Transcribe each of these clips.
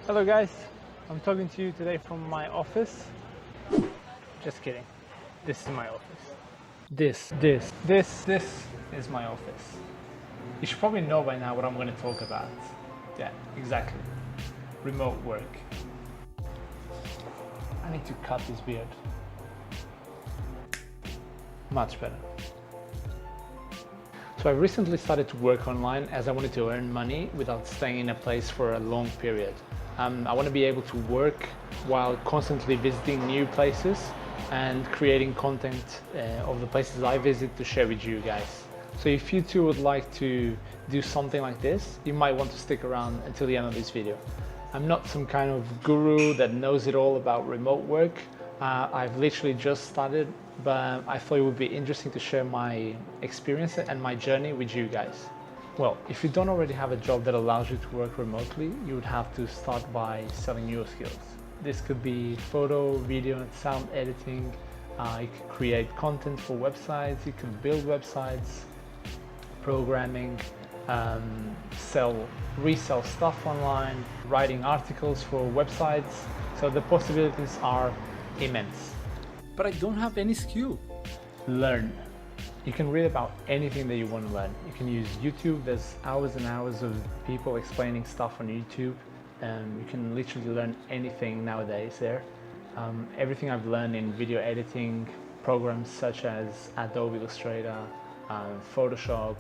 Hello guys, I'm talking to you today from my office. Just kidding. This is my office. This is my office. You should probably know by now what I'm going to talk about. Yeah, exactly. Remote work. I need to cut this beard. Much better. So I recently started to work online as I wanted to earn money without staying in a place for a long period. I want to be able to work while constantly visiting new places and creating content of the places I visit to share with you guys. So if you too would like to do something like this, you might want to stick around until the end of this video. I'm not some kind of guru that knows it all about remote work. I've literally just started, but I thought it would be interesting to share my experience and my journey with you guys. Well, if you don't already have a job that allows you to work remotely, you would have to start by selling your skills. This could be photo, video and sound editing. You can create content for websites, you can build websites, programming, resell stuff online, writing articles for websites. So the possibilities are immense. But I don't have any skill. Learn. You can read about anything that you want to learn. You can use YouTube. There's hours and hours of people explaining stuff on YouTube. You can literally learn anything nowadays there. Everything I've learned in video editing programs such as Adobe Illustrator, Photoshop,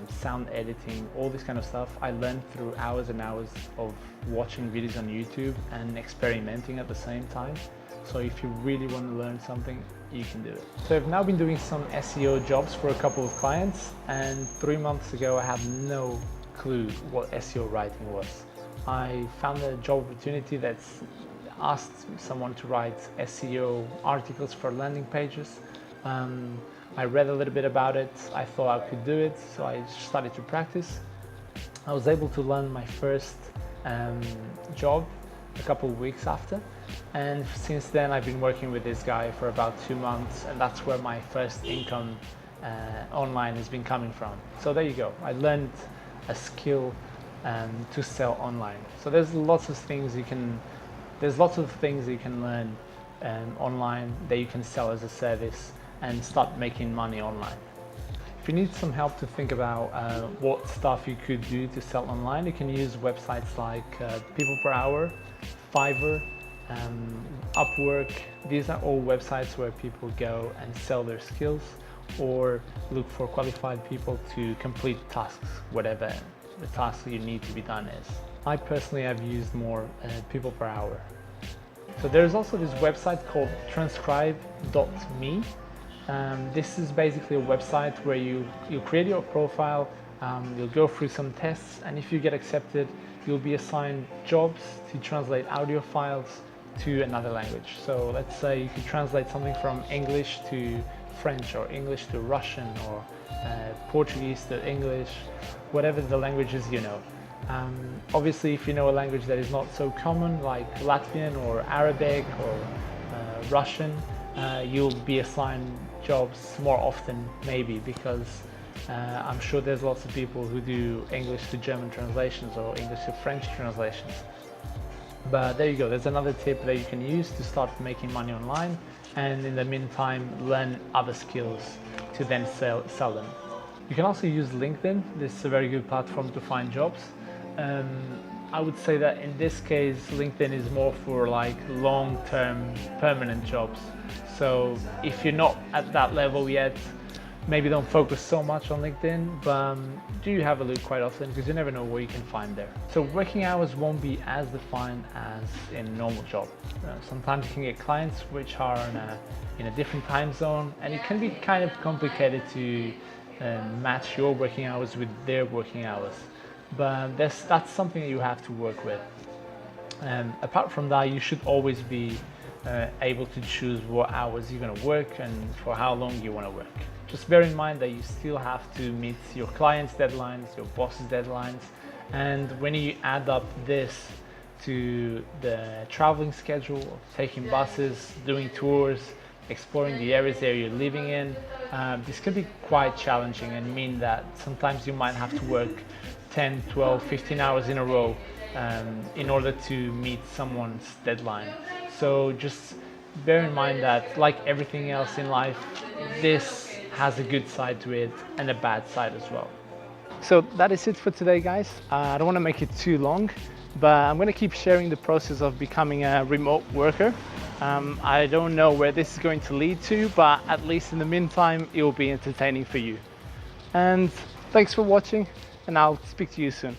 sound editing, all this kind of stuff, I learned through hours and hours of watching videos on YouTube and experimenting at the same time. So if you really want to learn something, you can do it. So I've now been doing some SEO jobs for a couple of clients, and 3 months ago I had no clue what SEO writing was. I found a job opportunity that's asked someone to write SEO articles for landing pages. I read a little bit about it, I thought I could do it, so I started to practice. I was able to land my first job a couple of weeks after, and since then I've been working with this guy for about 2 months, and that's where my first income online has been coming from. So there you go, I learned a skill to sell online. So there's lots of things you can learn online that you can sell as a service and start making money online. If you need some help to think about what stuff you could do to sell online, you can use websites like People Per Hour, Fiverr, Upwork. These are all websites where people go and sell their skills or look for qualified people to complete tasks, whatever the task you need to be done is. I personally have used more People Per Hour. So there's also this website called transcribe.me. This is basically a website where you create your profile, you'll go through some tests, and if you get accepted, you'll be assigned jobs to translate audio files to another language. So let's say you could translate something from English to French, or English to Russian, or Portuguese to English, whatever the languages you know. Obviously, if you know a language that is not so common, like Latvian or Arabic or Russian, you'll be assigned jobs more often, maybe, because I'm sure there's lots of people who do English to German translations or English to French translations. But there you go, there's another tip that you can use to start making money online, and in the meantime learn other skills to then sell them. You can also use LinkedIn. This is a very good platform to find jobs. I would say that in this case LinkedIn is more for like long-term permanent jobs. So if you're not at that level yet, maybe don't focus so much on LinkedIn, but do have a look quite often, because you never know what you can find there. So working hours won't be as defined as in a normal job. Sometimes you can get clients which are in a different time zone, and it can be kind of complicated to match your working hours with their working hours. But that's something that you have to work with. Apart from that, you should always be able to choose what hours you're going to work and for how long you want to work. Just bear in mind that you still have to meet your clients' deadlines, your boss's deadlines, and when you add up this to the traveling schedule, taking buses, doing tours, exploring the areas that you're living in. This can be quite challenging and mean that sometimes you might have to work 10, 12, 15 hours in a row in order to meet someone's deadline. So just bear in mind that, like everything else in life, this has a good side to it and a bad side as well. So that is it for today, guys. I don't want to make it too long, but I'm going to keep sharing the process of becoming a remote worker. I don't know where this is going to lead to, but at least in the meantime, it will be entertaining for you. And thanks for watching, and I'll speak to you soon.